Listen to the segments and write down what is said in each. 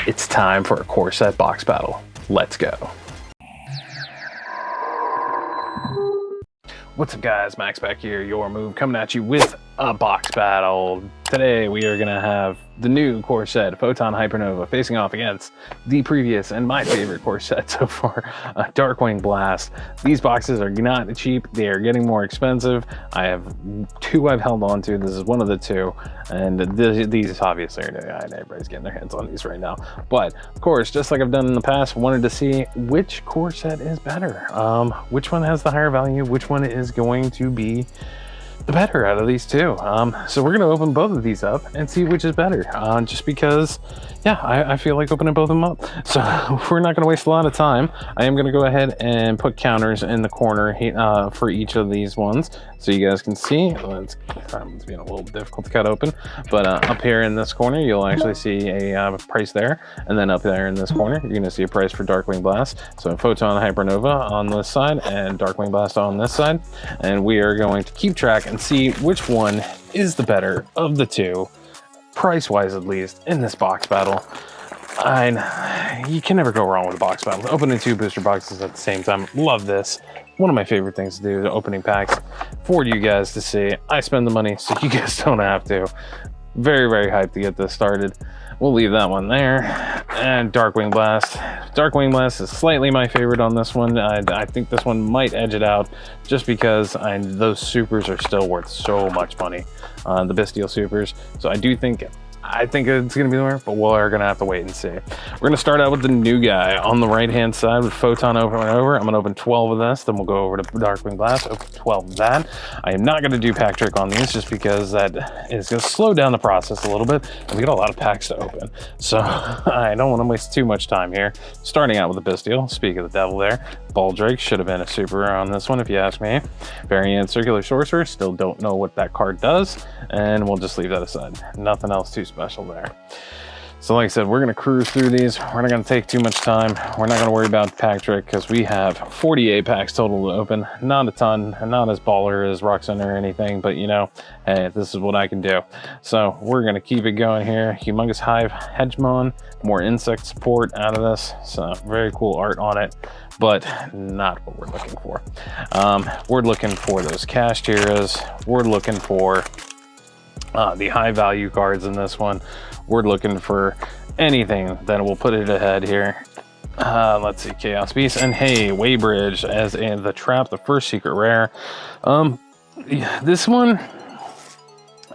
It's time for a core set box battle. Let's go. What's up guys, Max back here, your move, coming at you with a box battle. Today we are gonna have the new core set, Photon Hypernova, facing off against the previous and my favorite core set so far, Darkwing Blast. These boxes are not cheap, they are getting more expensive. I have two I've held on to, this is one of the two, and these obviously are new, and everybody's getting their hands on these right now. But of course, just like I've done in the past, wanted to see which core set is better. Which one has the higher value, which one is going to be the better out of these two. So we're gonna open both of these up and see which is better, just because yeah, I feel like opening both of them up. So we're not gonna waste a lot of time. I am gonna go ahead and put counters in the corner for each of these ones so you guys can see. It's being a little difficult to cut open, but up here in this corner you'll actually see a price there, and then up there in this corner you're gonna see a price for Darkwing Blast. So Photon Hypernova on this side and Darkwing Blast on this side, and we are going to keep track and see which one is the better of the two, price-wise at least, in this box battle. You can never go wrong with a box battle. Opening two booster boxes at the same time, love this. One of my favorite things to do, opening packs for you guys to see. I spend the money so you guys don't have to. Very, very hyped to get this started. We'll leave that one there. And Darkwing Blast. Darkwing Blast is slightly my favorite on this one. I think this one might edge it out just because those supers are still worth so much money. The Bestial supers. So I think it's going to be the winner, but we're going to have to wait and see. We're going to start out with the new guy on the right-hand side with Photon over and over. I'm going to open 12 of this, then we'll go over to Darkwing Blast, open 12 of that. I am not going to do pack trick on these just because that is going to slow down the process a little bit, and we got a lot of packs to open. So I don't want to waste too much time here. Starting out with the Bestial, speak of the devil there. Baldrake should have been a super on this one if you ask me. Variant Circular Sorcerer, still don't know what that card does, and we'll just leave that aside. Nothing else too special there. So like I said, we're going to cruise through these. We're not going to take too much time. We're not going to worry about pack trick because we have 48 packs total to open. Not a ton, not as baller as Rock Center or anything, but you know, hey, this is what I can do. So we're going to keep it going here. Humongous Hive Hegemon, more insect support out of this. So very cool art on it, but not what we're looking for. We're looking for those cash tiers. We're looking for the high value cards in this one. We're looking for anything that will put it ahead here. Let's see, Chaos Beast, and hey, Waybridge as in the Trap, the first secret rare. This one,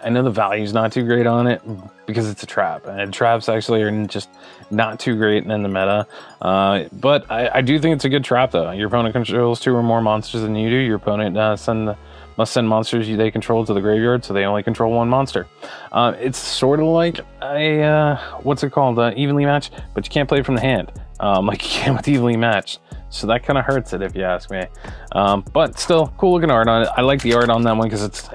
I know the value's not too great on it because it's a trap, and traps actually are just not too great in the meta. But I do think it's a good trap though. Your opponent controls 2 or more monsters than you do. Your opponent must send monsters they control to the graveyard, so they only control 1 monster. It's sort of like a, what's it called, evenly matched, but you can't play it from the hand, like you can with evenly matched. So that kind of hurts it if you ask me. But still, cool looking art on it. I like the art on that one because it's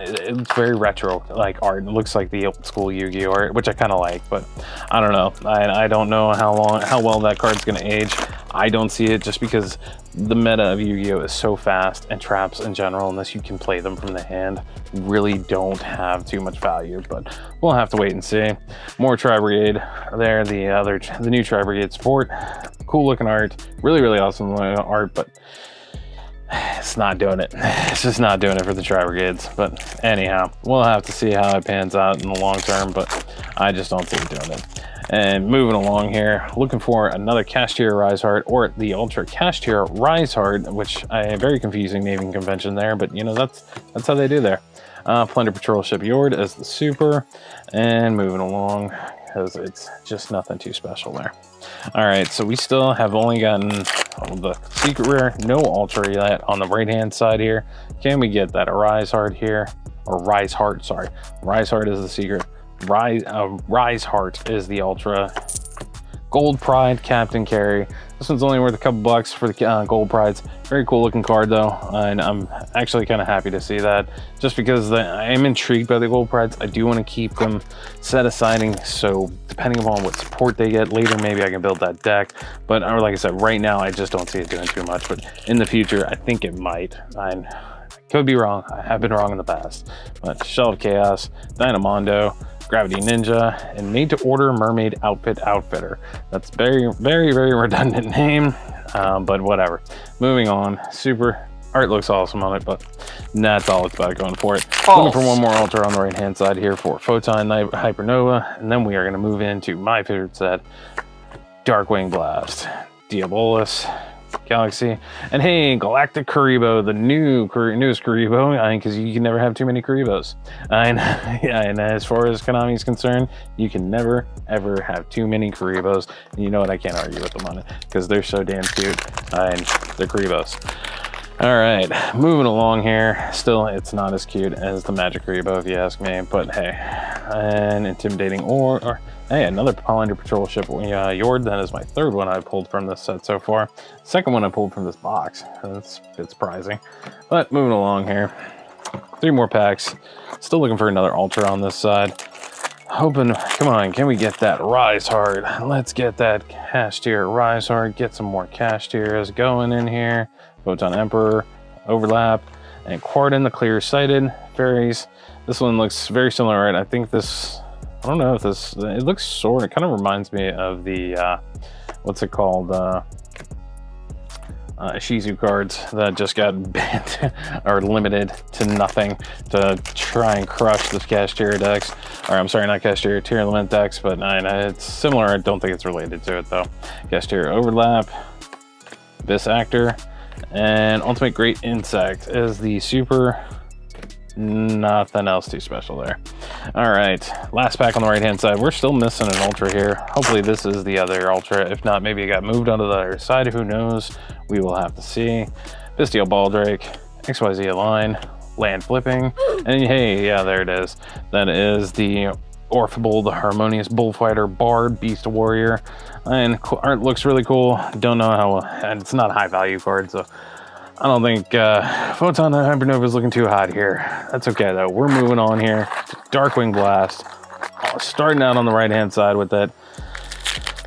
very retro like art. It looks like the old school Yu-Gi-Oh art, which I kind of like, but I don't know. I don't know how well that card's gonna age. I don't see it just because the meta of Yu-Gi-Oh is so fast, and traps in general, unless you can play them from the hand, really don't have too much value, but we'll have to wait and see. More Tri-Brigade there, the new Tri-Brigade support. Cool looking art, really awesome art, but it's not doing it. It's just not doing it for the Tri-Brigades. But anyhow, we'll have to see how it pans out in the long term, but I just don't see it doing it. And moving along here, looking for another Cash Tier Rise Heart or the Ultra Cash Tier Rise Heart, which very confusing naming convention there, but you know, that's how they do there. Plunder Patrol Ship Yord as the super, and moving along because it's just nothing too special there. All right, so we still have only gotten the secret rare, no ultra yet on the right hand side here. Can we get that Rise Heart here, or Rise Heart? Sorry, Rise Heart is the secret. Rise Heart is the ultra. Gold Pride Captain Carry. This one's only worth a couple bucks for the Gold Prides. Very cool looking card though, and I'm actually kind of happy to see that, just because I am intrigued by the Gold Prides. I do want to keep them set aside, so depending upon what support they get later, maybe I can build that deck. But like I said, right now I just don't see it doing too much, but in the future I think it might. I could be wrong. I have been wrong in the past. But Shell of Chaos, Dynamondo, Gravity Ninja, and Made to Order Mermaid Outfit Outfitter. That's very, very, very redundant name, but whatever. Moving on. Super art looks awesome on it, but that's all it's about going for it. Looking for one more ultra on the right hand side here for Photon Hypernova, and then we are going to move into my favorite set, Darkwing Blast, Diabolus, Galaxy, and hey, Galactic Kuriboh, the newest Kuriboh. I mean, because you can never have too many Kuribohs. And yeah, and as far as Konami is concerned, you can never ever have too many Kuribohs. And you know what? I can't argue with them on it because they're so damn cute, and they're Kuribohs. All right, moving along here. Still, it's not as cute as the Magic Kuriboh, if you ask me. But hey, an intimidating or hey, another Polynder Patrol ship, Yord. That is my third one I've pulled from this set so far. Second one I pulled from this box. That's a bit surprising. But moving along here. 3 more packs. Still looking for another Ultra on this side. Hoping, come on, can we get that Rise Hard? Let's get that Cash Tier Rise Hard. Get some more Cash Tiers going in here. Photon Emperor, Overlap, and Quarden, the Clear Sighted Fairies. This one looks very similar, right? I think this, I don't know if this, it looks sort of, it kind of reminds me of the, what's it called? Shizu cards that just got banned or limited to nothing to try and crush this Cash Tier decks. Or I'm sorry, not Cash Tier, Tier Element decks, but it's similar. I don't think it's related to it though. Cash Tier Overlap, Abyss Actor, and Ultimate Great Insect is the super. Nothing else too special there. All right, last pack on the right hand side. We're still missing an Ultra here. Hopefully this is the other Ultra. If not, maybe it got moved onto the other side. Who knows? We will have to see. Bestial Baldrake, XYZ Align, Land Flipping, and hey, yeah, there it is. That is the Orphable, the Harmonious Bullfighter, Bard, Beast Warrior, and art looks really cool. Don't know how, and it's not a high value card, so I don't think Photon Hypernova is looking too hot here. That's okay though. We're moving on here to Darkwing Blast. Starting out on the right hand side with that.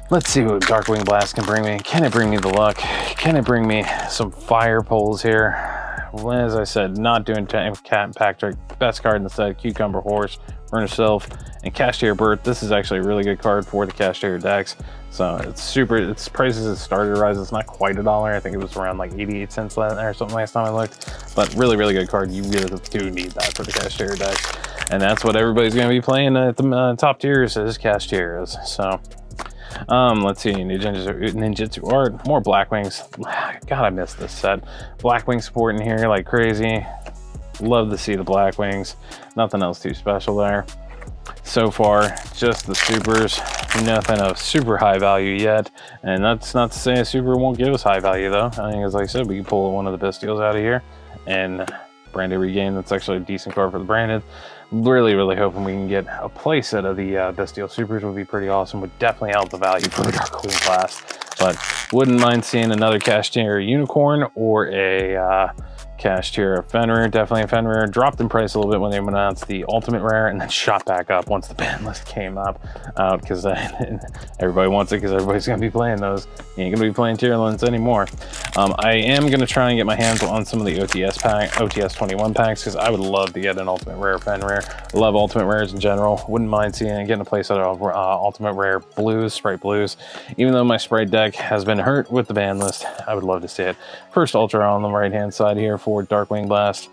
Let's see what Darkwing Blast can bring me. Can it bring me the luck? Can it bring me some fire pulls here? Well, as I said, not doing Cat and Pack Trick. Best card in the set, Cucumber Horse, Vernusylph, and Cash Tier Birth. This is actually a really good card for the Cash Tier decks. So it's super, its prices has started to rise. It's not quite $1. I think it was around like 88 cents or something last time I looked. But really, really good card. You really do need that for the Cash Tier decks. And that's what everybody's going to be playing at the top tiers is Cash Tiers. So let's see, ninjutsu art, more Blackwings. God, I missed this set. Blackwing support in here like crazy. Love to see the Blackwings. Nothing else too special there. So far, just the supers. Nothing of super high value yet. And that's not to say a super won't give us high value though. I think, as I said, we can pull one of the best deals out of here. And Branded Regain, that's actually a decent card for the Branded. Really, really hoping we can get a play set of the Bestial Supers would be pretty awesome. Would definitely help the value for the Darkwing Blast. But wouldn't mind seeing another Cash Tier Unicorn or a Cash Tier Fenrir. Definitely a Fenrir. Dropped in price a little bit when they announced the Ultimate Rare and then shot back up once the ban list came up. Because everybody wants it because everybody's going to be playing those. You ain't going to be playing Tier Elements anymore. I am going to try and get my hands on some of the OTS 21 packs because I would love to get an Ultimate Rare Fenrir. I love Ultimate Rares in general. Wouldn't mind getting a playset of Ultimate Rare Blues, Sprite Blues. Even though my Sprite deck has been hurt with the ban list, I would love to see it. First Ultra on the right hand side here for Darkwing Blast.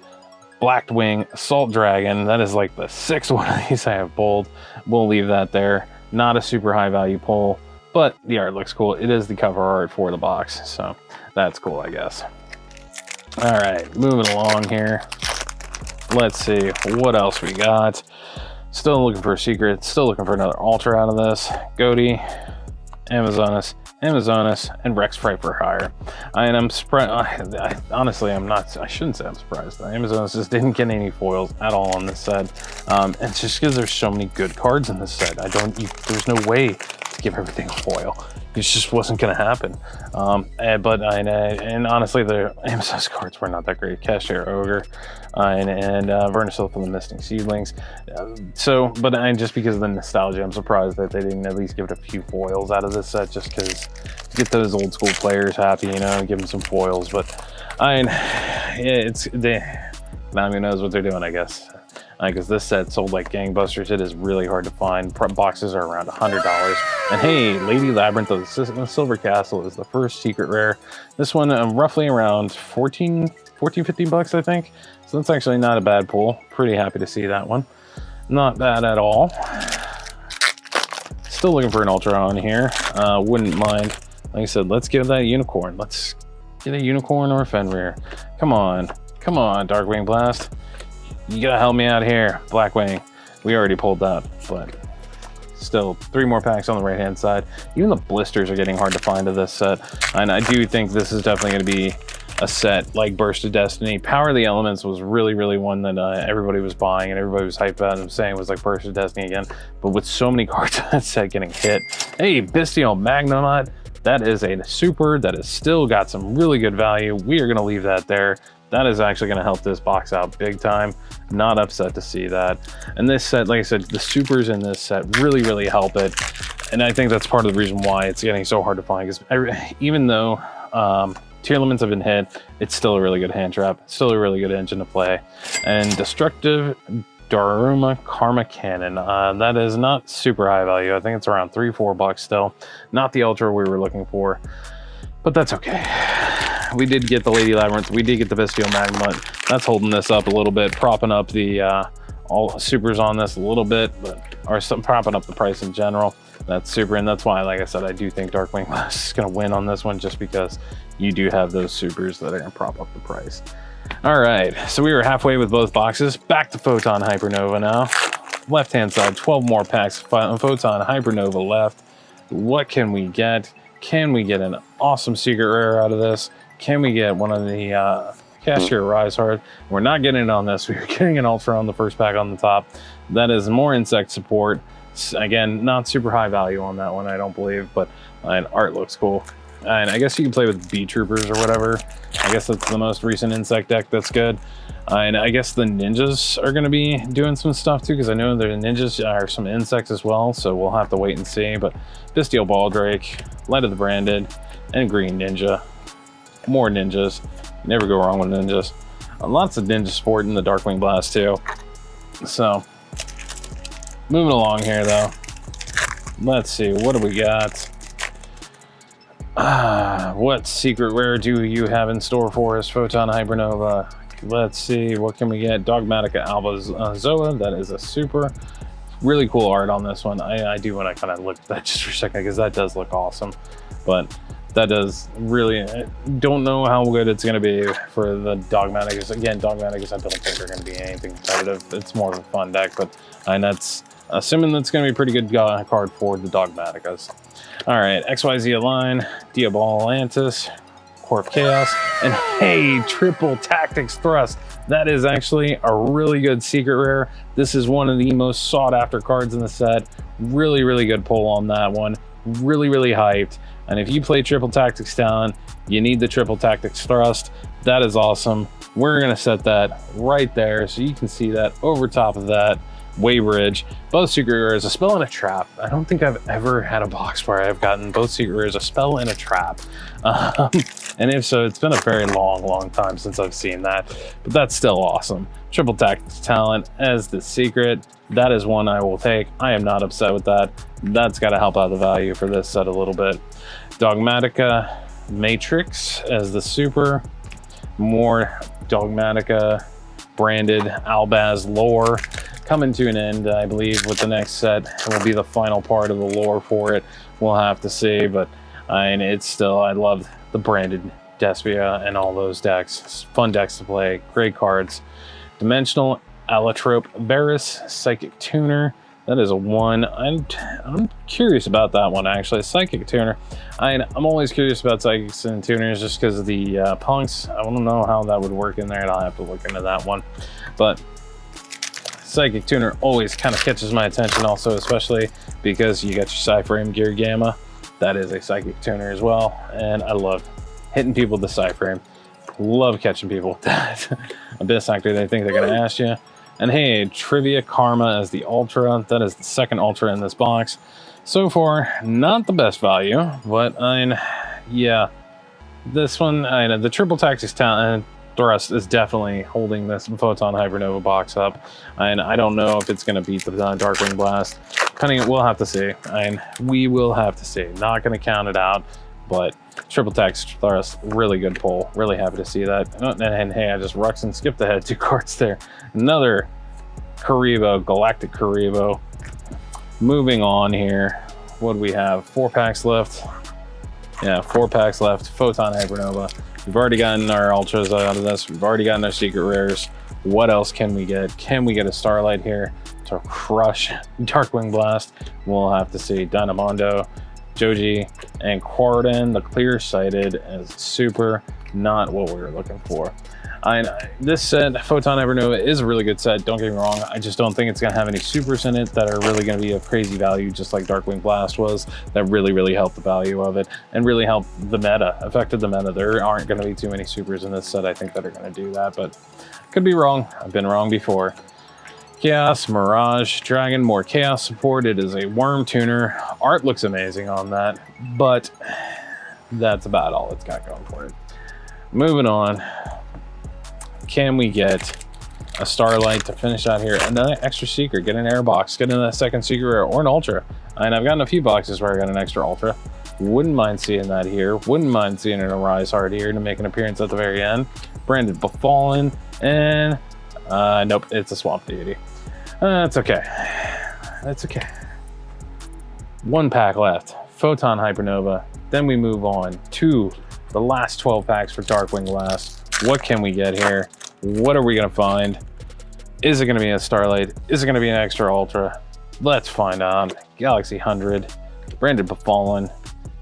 Blackwing Assault Dragon. That is like the 6th one of these I have pulled. We'll leave that there. Not a super high value pull, but the art looks cool. It is the cover art for the box, so that's cool, I guess. All right, moving along here. Let's see what else we got. Still looking for a secret. Still looking for another Ultra out of this. Goaty, Amazonas, and Rex Fright for Hire. And I'm surprised. Honestly, I'm not. I shouldn't say I'm surprised. Amazonas just didn't get any foils at all on this set. And it's just because there's so many good cards in this set. There's no way to give everything a foil. It just wasn't going to happen. And honestly, the Amazonas cards were not that great. Cash Tier Ogre and Vernusylph from the Misting Seedlings. Just because of the nostalgia, I'm surprised that they didn't at least give it a few foils out of this set, just because get those old school players happy, you know, and give them some foils. But Konami knows what they're doing, I guess. because this set sold like gangbusters. It is really hard to find. Boxes are around $100. And hey, Lady Labrynth of the Silver Castle is the first secret rare. This one roughly around 15 bucks, I think. So that's actually not a bad pull. Pretty happy to see that one. Not bad at all. Still looking for an ultra on here. Wouldn't mind. Like I said, let's give that unicorn. Let's get a unicorn or a Fenrir. Come on, Darkwing Blast. You gotta help me out here, Blackwing. We already pulled that, but still 3 more packs on the right hand side. Even the blisters are getting hard to find of this set, and I do think this is definitely going to be a set like Burst of Destiny. Power of the Elements was really one that everybody was buying and everybody was hyped about and saying it was like Burst of Destiny again, but with so many cards on that set getting hit. Hey, Bestial Magnemite, that is a super that has still got some really good value. We are going to leave that there. That is actually going to help this box out big time. Not upset to see that. And this set, like I said, the supers in this set really help it. And I think that's part of the reason why it's getting so hard to find, because even though tier limits have been hit, it's still a really good hand trap, still a really good engine to play. And Destructive Daruma Karma Cannon, that is not super high value. I think it's around $3-4 bucks still. Not the ultra we were looking for, but that's okay. We did get the Lady Labrynth, we did get the Bestial Magnemite. That's holding this up a little bit, propping up the all supers on this a little bit, but propping up the price in general. That's super, and that's why, like I said, I do think Darkwing is going to win on this one, just because you do have those supers that are going to prop up the price. All right, so we were halfway with both boxes. Back to Photon Hypernova now. Left-hand side, 12 more packs. Photon Hypernova left. What can we get? Can we get an awesome secret rare out of this? Can we get one of the Cashier Rise Hard? We're not getting it on this. We're getting an ultra on the first pack on the top. That is more insect support. Again, not super high value on that one, I don't believe, but art looks cool. And I guess you can play with Bee Troopers or whatever. I guess that's the most recent insect deck that's good. And I guess the ninjas are going to be doing some stuff too, because I know the ninjas are some insects as well, so we'll have to wait and see. But Bestial Baldrake, Light of the Branded, and Green Ninja. More ninjas. You never go wrong with ninjas. Lots of ninja support in the Darkwing Blast too. So, moving along here though. Let's see, what do we got? What secret rare do you have in store for us, Photon Hypernova? Let's see, what can we get? Dogmatica Alba Zoa, that is a super. Really cool art on this one. I do want to kind of look at that just for a second, because that does look awesome. But that does really, I don't know how good it's going to be for the Dogmaticus. Again, Dogmaticus I don't think are going to be anything competitive. It's more of a fun deck, but that's assuming that's going to be a pretty good card for the Dogmaticus. All right, XYZ Align, Diabolantis, Corp Chaos, and hey, Triple Tactics Thrust. That is actually a really good secret rare. This is one of the most sought after cards in the set. Really good pull on that one. Really hyped. And if you play Triple Tactics Talon, you need the Triple Tactics Thrust. That is awesome. We're gonna set that right there so you can see that over top of that Waybridge. Both secret rares, a spell and a trap. I don't think I've ever had a box where I've gotten both secret rares, a spell and a trap. And if so, it's been a very long time since I've seen that, but that's still awesome. Triple Tactics Talent as the secret. That is one I will take. I am not upset with that. That's got to help out the value for this set a little bit. Dogmatica Matrix as the super. More Dogmatica branded Albaz lore coming to an end, I believe, with the next set. It will be the final part of the lore for it. We'll have to see, but it's still, I love the branded Despia and all those decks. Fun decks to play, great cards. Dimensional Allotrope Varus, Psychic Tuner. That is a one. I'm curious about that one, actually. Psychic Tuner. I'm always curious about Psychics and Tuners just because of the punks. I don't know how that would work in there, and I'll have to look into that one. But Psychic Tuner always kind of catches my attention also, especially because you got your Cyframe Gear Gamma. That is a Psychic Tuner as well, and I love hitting people with the Cyframe. Love catching people with that. Abyss Actor, they think they're going to ask you. And hey, Trivia Karma as the Ultra. That is the second Ultra in this box. So far, not the best value, but yeah. This one, the Triple Tactics Talent, Thrust is definitely holding this Photon Hypernova box up, and I don't know if it's going to beat the Darkwing Blast. We'll have to see, and we will have to see. Not going to count it out, but triple text Thrust, really good pull. Really happy to see that. And hey, I just Rux and skipped ahead 2 cards there. Another Karibo, Galactic Karibo. Moving on here, what do we have? 4 packs left. Yeah, 4 packs left. Photon Hypernova. We've already gotten our ultras out of this. We've already gotten our secret rares. What else can we get? Can we get a Starlight here to crush Darkwing Blast? We'll have to see. Dynamondo, Joji, and Quarden, the clear-sighted, as super not what we were looking for. This set, Photon Hypernova, is a really good set, don't get me wrong. I just don't think it's going to have any supers in it that are really going to be of crazy value, just like Darkwing Blast was, that really helped the value of it, and really helped the meta, affected the meta. There aren't going to be too many supers in this set, I think, that are going to do that, but could be wrong. I've been wrong before. Chaos, Mirage, Dragon, more Chaos support. It is a Worm Tuner. Art looks amazing on that, but that's about all it's got going for it. Moving on. Can we get a Starlight to finish out here? Another extra secret, get an air box, get in a second secret rare or an ultra. And I've gotten a few boxes where I got an extra ultra. Wouldn't mind seeing that here. Wouldn't mind seeing an Arise Heart here to make an appearance at the very end. Branded Befallen, and nope, it's a Swamp Deity. That's okay. That's okay. 1 pack left. Photon Hypernova. Then we move on to the last 12 packs for Darkwing Blast. What can we get here? What are we going to find? Is it going to be a Starlight? Is it going to be an extra ultra? Let's find out. Galaxy 100, Branded Befallen,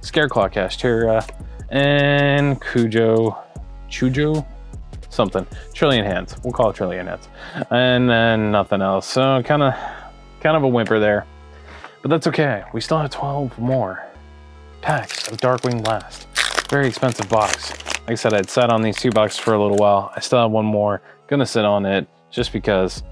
Scareclaw Kashtira, and Chujo, something. Trillion Hands. We'll call it Trillion Hands. And then nothing else. So kind of a whimper there. But that's okay. We still have 12 more packs of Darkwing Blast. Very expensive box. Like I said, I'd sat on these 2 boxes for a little while. I still have 1 more. Gonna sit on it just because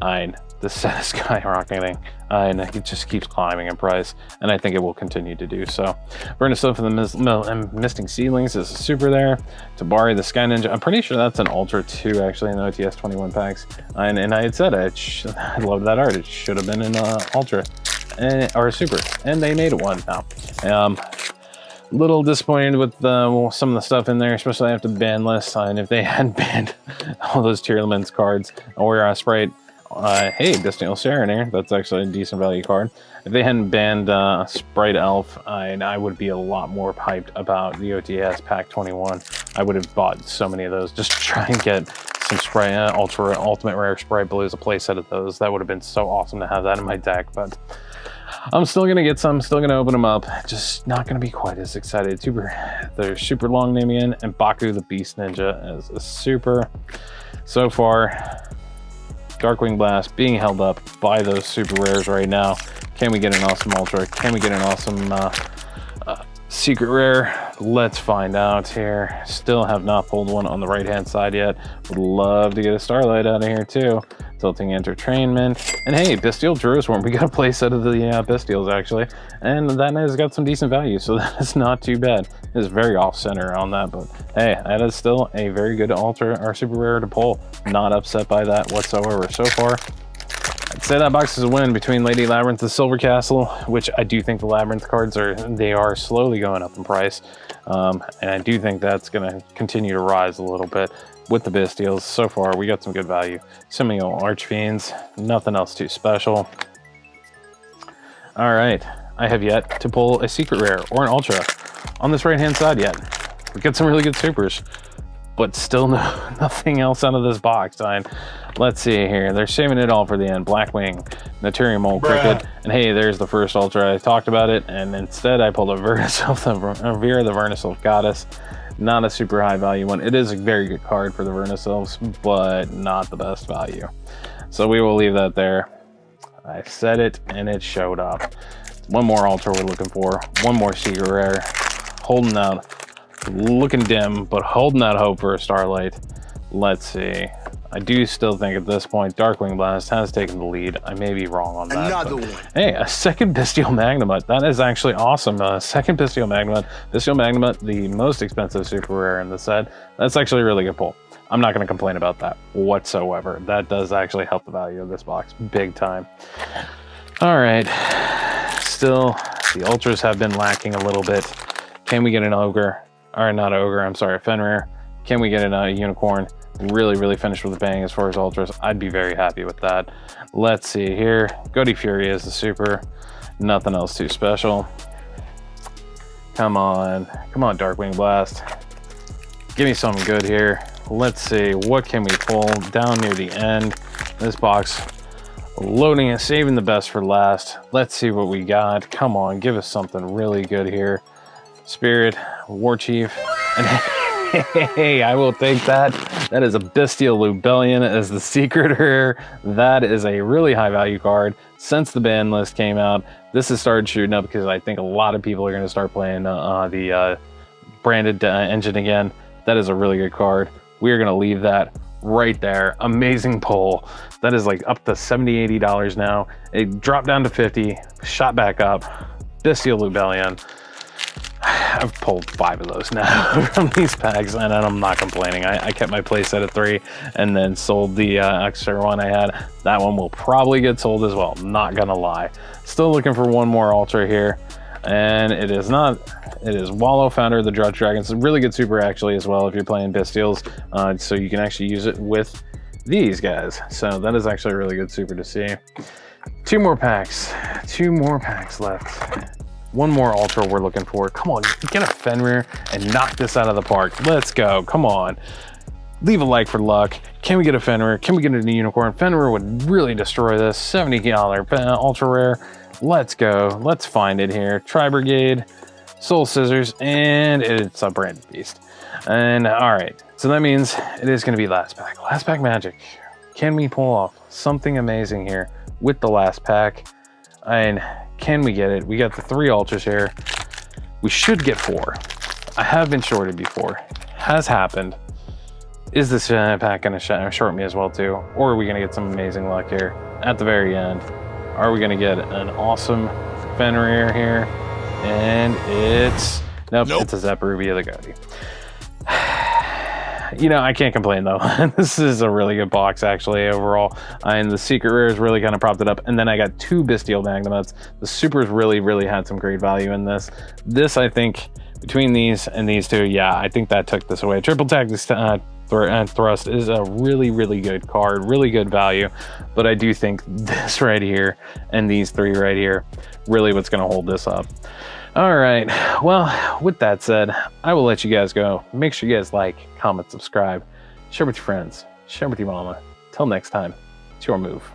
the set is skyrocketing and it just keeps climbing in price, and I think it will continue to do so. Vernusylph and the Misting Seedlings is a super there. Tabari the Sky Ninja, I'm pretty sure that's an ultra too, actually, in the OTS 21 packs. And I had said I love that art. It should have been an ultra or a super, and they made it one now. Little disappointed with some of the stuff in there, especially after the ban list. And if they hadn't banned all those tier limits cards or Sprite, hey, Destiny's Serenade, that's actually a decent value card. If they hadn't banned Sprite Elf, I would be a lot more hyped about the OTS Pack 21. I would have bought so many of those just to try and get some Sprite Ultimate Rare Sprite Blues, a playset of those. That would have been so awesome to have that in my deck, but I'm still going to get some, still going to open them up, just not going to be quite as excited. There's Super Long Namian and Baku the Beast Ninja as a super. So far, Darkwing Blast being held up by those super rares right now. Can we get an awesome ultra? Can we get an awesome secret rare? Let's find out here. Still have not pulled one on the right hand side yet. Would love to get a Starlight out of here too. Tilting Entertainment, and hey, Bestial Jerusalem. We got a playset of the Bestials actually, and that has got some decent value, so that is not too bad. It is very off center on that, but hey, that is still a very good ultra or super rare to pull. Not upset by that whatsoever so far. I'd say that box is a win between Lady Labrynth and Silver Castle, which I do think the Labrynth cards are slowly going up in price, and I do think that's going to continue to rise a little bit. With the Bestials, so far we got some good value. Simio Archfiends, nothing else too special. All right, I have yet to pull a secret rare or an ultra on this right hand side yet. We got some really good supers, but still nothing else out of this box. Let's see here. They're saving it all for the end. Blackwing, Naturium Old Cricket, and hey, there's the first ultra. I talked about it, and instead I pulled a Vernusylph, Vera the Vernusylph Goddess. Not a super high value one. It is a very good card for the Vernusylphs, but not the best value. So we will leave that there. I said it and it showed up. 1 more ultra we're looking for. 1 more secret rare. Holding out, looking dim, but holding out hope for a Starlight. Let's see. I do still think at this point Darkwing Blast has taken the lead. I may be wrong on that. Another one. Hey, a second Bestial Magnamut. That is actually awesome. Second Bestial Magnamut. Bestial Magnamut, the most expensive super rare in the set. That's actually a really good pull. I'm not going to complain about that whatsoever. That does actually help the value of this box big time. All right, still the ultras have been lacking a little bit. Can we get an ogre, or not ogre, I'm sorry, a Fenrir? Can we get a unicorn? Really finished with a bang as far as ultras. I'd be very happy with that. Let's see here. Goaty Fury is the super. Nothing else too special. Come on, Darkwing Blast. Give me something good here. Let's see, what can we pull down near the end? This box loading and saving the best for last. Let's see what we got. Come on, give us something really good here. Spirit, War Chief, and hey, I will take that. That is a Bestial Lubellion as the secret rare. That is a really high value card. Since the ban list came out, this has started shooting up because I think a lot of people are going to start playing the branded engine again. That is a really good card. We are going to leave that right there. Amazing pull. That is like up to $70, $80 now. It dropped down to 50, shot back up. Bestial Lubellion. I've pulled 5 of those now from these packs, and I'm not complaining. I kept my playset at 3 and then sold the extra one I had. That one will probably get sold as well, not gonna lie. Still looking for one more ultra here, and it is Wallow, Founder of the Drudge Dragon. It's a really good super actually as well if you're playing Bestials, so you can actually use it with these guys. So that is actually a really good super to see. 2 more packs left. One more ultra we're looking for. Come on, get a Fenrir and knock this out of the park. Let's go, come on. Leave a like for luck. Can we get a Fenrir? Can we get a unicorn? Fenrir would really destroy this. $70 ultra rare. Let's go, let's find it here. Tri-Brigade, Soul Scissors, and it's a branded beast. And all right, so that means it is gonna be last pack magic. Can we pull off something amazing here with the last pack? And can we get it? We got the 3 ultras here. We should get 4. I have been shorted before. Has happened. Is this pack gonna short me as well too? Or are we gonna get some amazing luck here at the very end? Are we gonna get an awesome Fenrir here? And it's, nope. It's a Zeparubia the Goaty. You know, I can't complain though. This is a really good box actually overall. And the secret rares really kind of propped it up. And then I got 2 Bestial Magnemats. The supers really had some great value in this. This, I think, between these and these 2, yeah, I think that took this away. Triple Tag Thrust is a really good card, really good value. But I do think this right here and these 3 right here, really what's gonna hold this up. All right, well, with that said, I will let you guys go. Make sure you guys like, comment, subscribe, share with your friends, share with your mama. Till next time, it's your move.